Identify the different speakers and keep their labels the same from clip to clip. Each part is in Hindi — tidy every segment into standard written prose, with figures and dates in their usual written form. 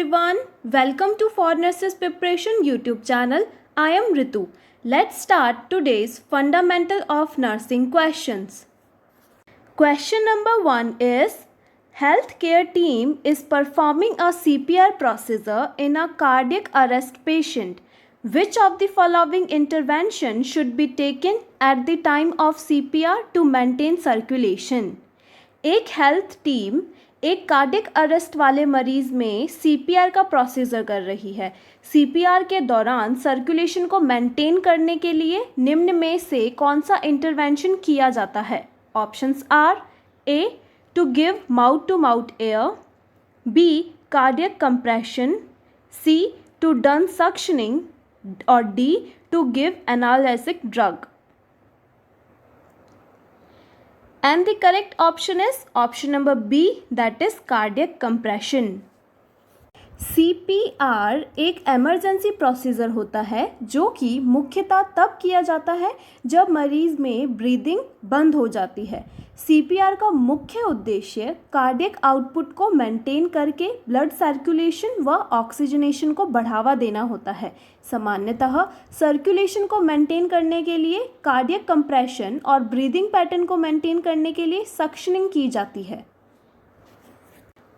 Speaker 1: everyone, welcome to For Nurses Preparation YouTube channel. I am Ritu. Let's start today's Fundamental of Nursing questions. Question number 1 is, healthcare team is performing a CPR procedure in a cardiac arrest patient. Which of the following intervention should be taken at the time of CPR to maintain circulation? एक हेल्थ टीम एक कार्डियक अरेस्ट वाले मरीज में सीपीआर का प्रोसीजर कर रही है। सीपीआर के दौरान सर्कुलेशन को मेंटेन करने के लिए निम्न में से कौन सा इंटरवेंशन किया जाता है? Options are A to give mouth to mouth air, B cardiac compression, C to done suctioning और D to give analgesic drug. And the correct option is option number B, that is cardiac compression. CPR एक एमरजेंसी प्रोसीजर होता है जो कि मुख्यतः तब किया जाता है जब मरीज में ब्रीदिंग बंद हो जाती है। CPR का मुख्य उद्देश्य कार्डियक आउटपुट को मेंटेन करके ब्लड सर्कुलेशन व ऑक्सीजनेशन को बढ़ावा देना होता है। सामान्यतः सर्कुलेशन को मेंटेन करने के लिए कार्डियक कंप्रेशन और ब्रीदिंग पैटर्न को मेंटेन करने के लिए सक्शनिंग की जाती है।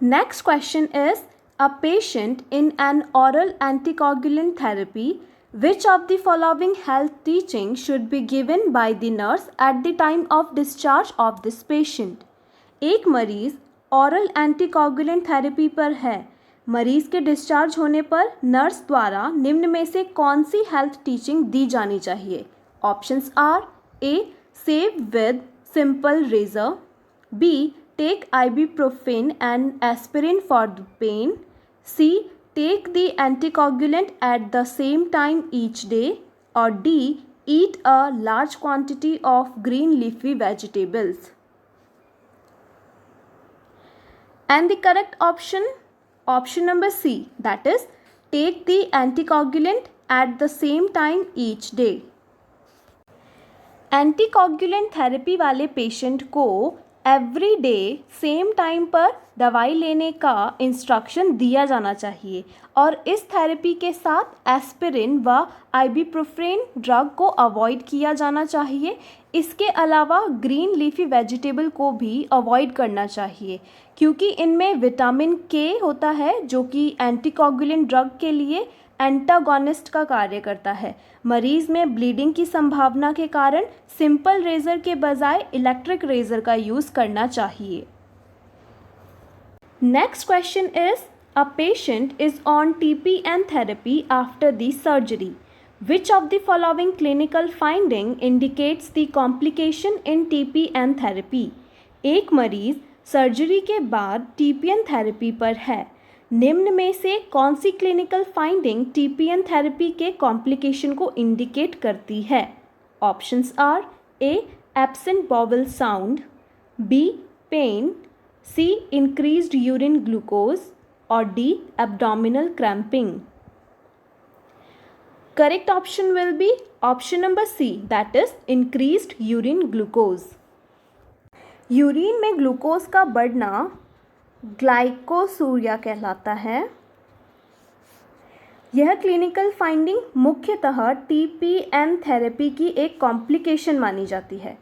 Speaker 1: Next question is, a patient in an oral anticoagulant therapy, which of the following health teaching should be given by the nurse at the time of discharge of this patient? एक मरीज oral anticoagulant therapy पर है। मरीज के डिस्चार्ज होने पर नर्स द्वारा निम्न में से कौन सी हेल्थ टीचिंग दी जानी चाहिए? Options are A shave with simple razor, B take ibuprofen and aspirin for the pain, C. Take the anticoagulant at the same time each day, or D. Eat a large quantity of green leafy vegetables. And the correct option number C, that is take the anticoagulant at the same time each day. Anticoagulant therapy वाले पेशेंट को एवरी डे सेम टाइम पर दवाई लेने का इंस्ट्रक्शन दिया जाना चाहिए और इस थेरेपी के साथ एस्पिरिन व आइबुप्रोफेन ड्रग को अवॉइड किया जाना चाहिए। इसके अलावा ग्रीन लीफी वेजिटेबल को भी अवॉइड करना चाहिए क्योंकि इनमें विटामिन के होता है जो कि एंटीकोगुलेंट ड्रग के लिए एंटागोनिस्ट का कार्य करता है। मरीज में ब्लीडिंग की संभावना के कारण सिंपल रेजर के बजाय इलेक्ट्रिक रेजर का यूज़ करना चाहिए। Next question is, a patient is on TPN therapy after the surgery. Which of the following clinical finding indicates the complication in TPN therapy? एक मरीज सर्जरी के बाद TPN थेरेपी पर है। निम्न में से कौन सी क्लिनिकल फाइंडिंग TPN थेरेपी के कॉम्प्लिकेशन को इंडिकेट करती है? Options are A absent bowel sound, B pain, C increased urine glucose और D abdominal cramping. Correct option will be option number C, that is increased urine glucose. Urine में ग्लूकोज का बढ़ना ग्लाइकोसूरिया कहलाता है। यह क्लिनिकल फाइंडिंग मुख्यतः TPN थेरेपी की एक कॉम्प्लिकेशन मानी जाती है।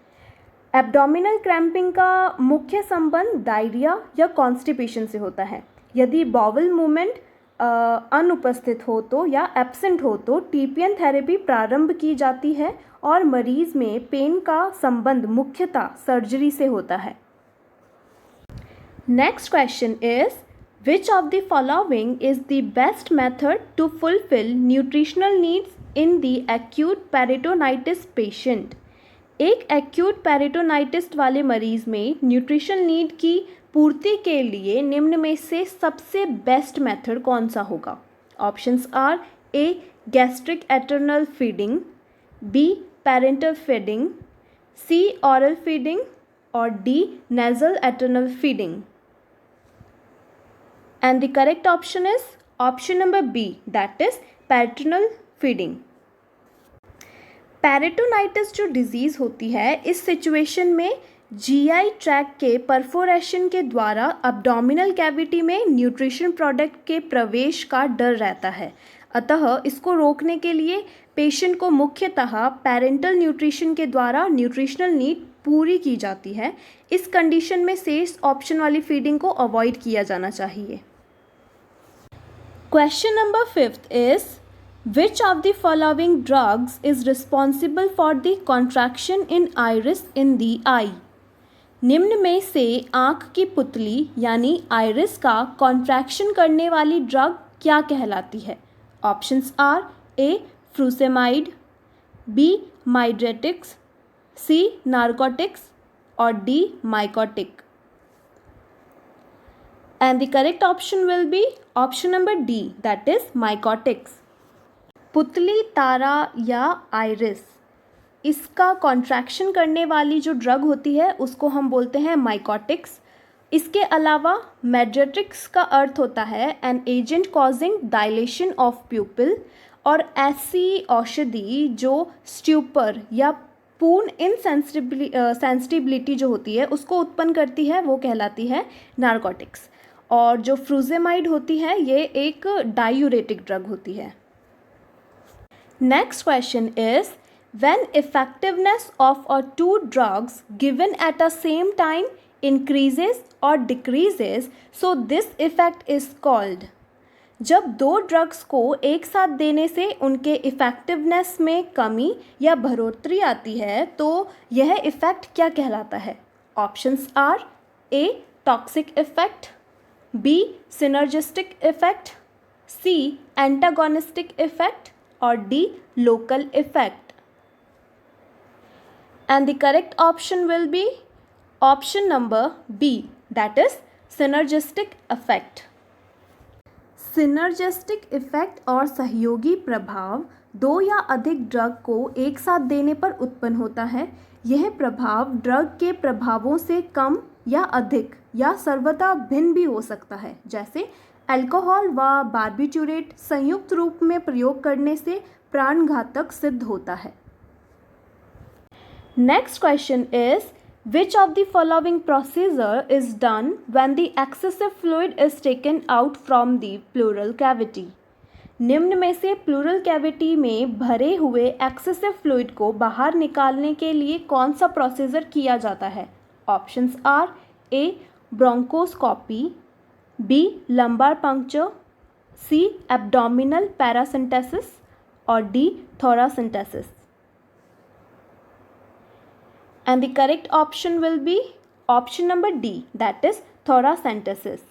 Speaker 1: एब्डोमिनल क्रैम्पिंग का मुख्य संबंध डायरिया या कॉन्स्टिपेशन से होता है। यदि बॉवल मूवमेंट अनुपस्थित हो तो या एब्सेंट हो तो TPN थेरेपी प्रारंभ की जाती है और मरीज में पेन का संबंध मुख्यतः सर्जरी से होता है। Next question is, which of the following is the best method to fulfil nutritional needs in the acute peritonitis patient? एक एक्यूट पेरिटोनाइटिस वाले मरीज में न्यूट्रिशन नीड की पूर्ति के लिए निम्न में से सबसे बेस्ट मेथड कौन सा होगा? ऑप्शंस आर ए गैस्ट्रिक एटर्नल feeding, B parental feeding, C oral feeding और डी नेजल एटर्नल feeding. And the correct option is option number B, that is paternal feeding. Peritonitis जो डिजीज़ होती है, इस सिचुएशन में जीआई ट्रैक के परफोरेशन के द्वारा अब्डोमिनल कैविटी में न्यूट्रिशन प्रोडक्ट के प्रवेश का डर रहता है, अतः इसको रोकने के लिए पेशेंट को मुख्यतः पैरेंटल न्यूट्रिशन के द्वारा न्यूट्रिशनल नीड पूरी की जाती है। इस कंडीशन में शेष ऑप्शन वाली फीडिंग को अवॉइड किया जाना चाहिए। Question number 5 is Which of the following drugs is responsible for the contraction in iris in the eye? निम्न में से आँख की पुतली यानी आइरिस का कॉन्ट्रैक्शन करने वाली ड्रग क्या कहलाती है? Options are A frusemide, B mydriatics, C narcotics और D mycotic. And the correct option will be option number D, that is mycotics. पुतली, तारा या आइरिस, इसका कॉन्ट्रैक्शन करने वाली जो ड्रग होती है उसको हम बोलते हैं माइकोटिक्स। इसके अलावा मेड्रेट्रिक्स का अर्थ होता है an agent causing dilation of प्यूपिल, और ऐसी औषधि जो स्ट्यूपर या पूर्ण इनसेंसिटिबिलिटी जो होती है उसको उत्पन्न करती है वो कहलाती है नार्कोटिक्स। और जो फ्रूजेमाइड होती है ये एक डायूरेटिक ड्रग होती है। Next question is when effectiveness of a two drugs given at a same time increases or decreases, so this effect is called। जब दो ड्रग्स को एक साथ देने से उनके इफ़ेक्टिवनेस में कमी या बढ़ोतरी आती है तो यह इफ़ेक्ट क्या कहलाता है? Options are A toxic effect, B synergistic effect, C antagonistic effect और D local effect. And the correct option will be option number B, that is synergistic effect। Synergistic effect और सहयोगी प्रभाव दो या अधिक ड्रग को एक साथ देने पर उत्पन्न होता है। यह प्रभाव ड्रग के प्रभावों से कम या अधिक या सर्वथा भिन्न भी हो सकता है, जैसे अल्कोहल व बार्बिट्यूरेट संयुक्त रूप में प्रयोग करने से प्राणघातक सिद्ध होता है। Next question is which of the following procedure is done when the excessive fluid is taken out from the pleural cavity? निम्न में से प्लूरल कैविटी में भरे हुए एक्सेसिव फ्लूइड को बाहर निकालने के लिए कौन सा प्रोसीजर किया जाता है? Options are A bronchoscopy, B lumbar puncture, C abdominal paracentesis और D thoracentesis. And the correct option will be option number D, that is thoracentesis।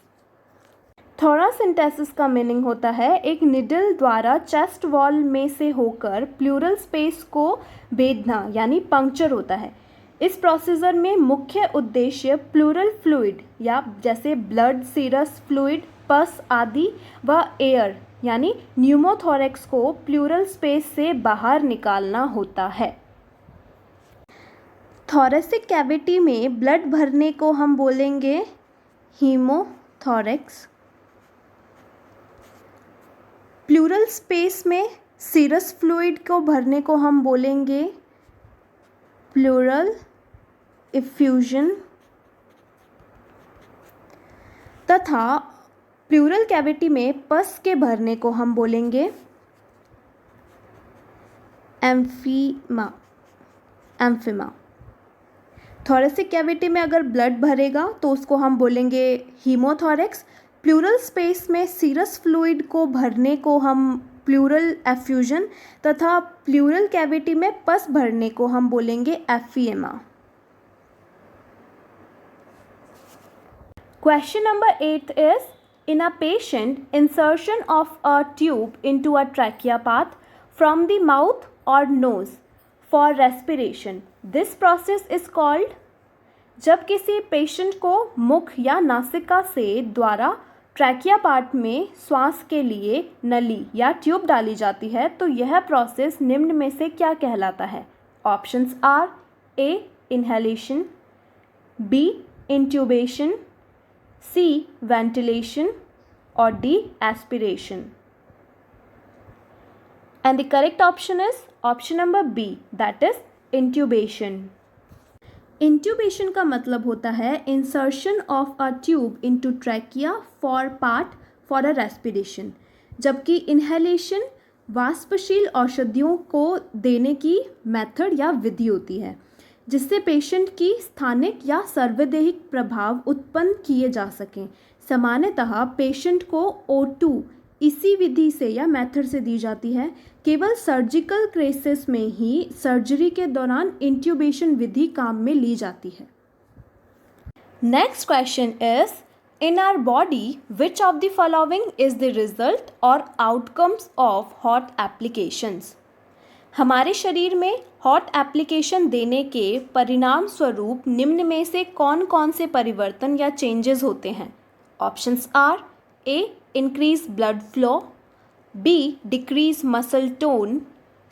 Speaker 1: thoracentesis का मीनिंग होता है एक निडल द्वारा चेस्ट वॉल में से होकर प्लूरल स्पेस को भेदना यानी पंक्चर होता है। इस प्रोसीजर में मुख्य उद्देश्य प्लूरल फ्लूइड या जैसे ब्लड, सीरस फ्लूइड, पस आदि व एयर यानी न्यूमोथोरेक्स को प्लूरल स्पेस से बाहर निकालना होता है। थोरेसिक कैविटी में ब्लड भरने को हम बोलेंगे हीमोथोरेक्स। प्लूरल स्पेस में सीरस फ्लूइड को भरने को हम बोलेंगे प्लूरल इफ्यूजन, तथा प्लूरल कैविटी में पस के भरने को हम बोलेंगे एम्फीमा। थोरेसिक कैविटी में अगर ब्लड भरेगा तो उसको हम बोलेंगे हीमोथोरेक्स। प्लूरल स्पेस में सीरस फ्लूइड को भरने को हम प्लूरल एफ्यूजन तथा प्लूरल कैविटी में पस भरने को हम बोलेंगे empyema. Question number 8 is in a patient insertion of a tube into a trachea path from the mouth और nose for respiration, this process is called. जब किसी पेशेंट को मुख या नासिका से द्वारा ट्रैकिया पार्ट में श्वास के लिए नली या ट्यूब डाली जाती है तो यह प्रोसेस निम्न में से क्या कहलाता है? Options are A inhalation, B intubation, C ventilation और D aspiration. And the correct option is option number B, that is intubation। Intubation का मतलब होता है insertion of a tube into trachea for a respiration, जबकि इनहेलेशन वाष्पशील औषधियों को देने की मेथड या विधि होती है जिससे पेशेंट की स्थानिक या सर्वदेहिक प्रभाव उत्पन्न किए जा सकें। सामान्यतः पेशेंट को O2 इसी विधि से या मेथड से दी जाती है। केवल सर्जिकल केसेस में ही सर्जरी के दौरान इंट्यूबेशन विधि काम में ली जाती है। Next question is, in our body which of the following is the result or outcomes of hot applications? हमारे शरीर में हॉट एप्लीकेशन देने के परिणाम स्वरूप निम्न में से कौन कौन से परिवर्तन या चेंजेस होते हैं? Options are A increase blood flow, B decrease muscle tone,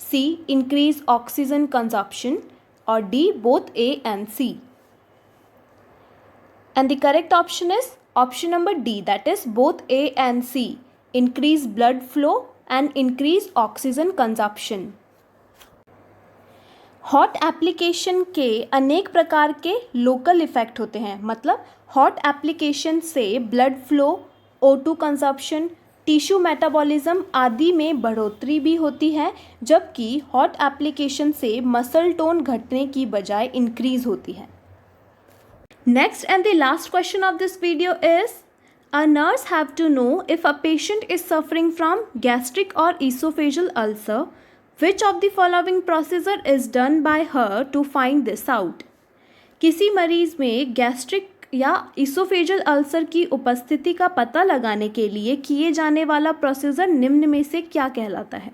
Speaker 1: C increase oxygen consumption और D both A and C. And the correct option is option number D, that is both A and C, increase blood flow and increase oxygen consumption. Hot application के अनेक प्रकार के लोकल इफ़ेक्ट होते हैं, मतलब हॉट एप्लीकेशन से blood flow, O2 consumption, tissue metabolism आदि में बढ़ोतरी भी होती है, जबकि हॉट एप्लीकेशन से मसल टोन घटने की बजाय इंक्रीज होती है। Next and the last question of this video is, a nurse have to know if a patient is suffering from gastric or esophageal ulcer. Which of the following procedure is done by her to find this out? किसी मरीज में गैस्ट्रिक या इसोफेजल अल्सर की उपस्थिति का पता लगाने के लिए किए जाने वाला प्रोसीजर निम्न में से क्या कहलाता है?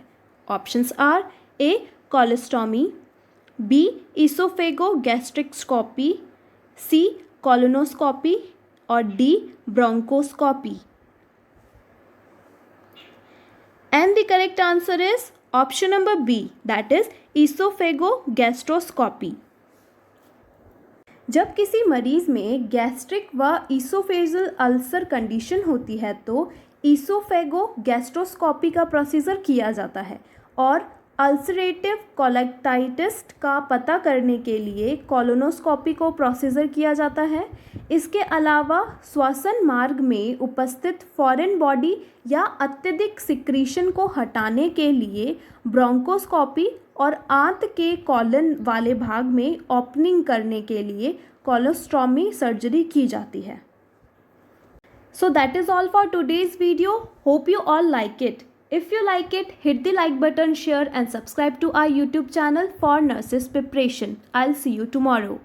Speaker 1: Options are A colostomy, B oesophagogastroscopy, C colonoscopy और D bronchoscopy. And the correct answer is option number B, that is oesophagogastroscopy. जब किसी मरीज में गैस्ट्रिक व इसोफेजल अल्सर कंडीशन होती है तो इसोफेगो गैस्ट्रोस्कोपी का प्रोसीजर किया जाता है और अल्सरेटिव कोलेक्टाइटिस का पता करने के लिए कोलोनोस्कोपी को प्रोसीजर किया जाता है। इसके अलावा श्वसन मार्ग में उपस्थित फॉरेन बॉडी या अत्यधिक सिक्रीशन को हटाने के लिए ब्रोंकोस्कोपी और आंत के कॉलन वाले भाग में ओपनिंग करने के लिए कोलोस्टॉमी सर्जरी की जाती है। So that is all for today's video. Hope you all like it. If you like it, hit the like button, share and subscribe to our YouTube channel for nurses preparation. I'll see you tomorrow.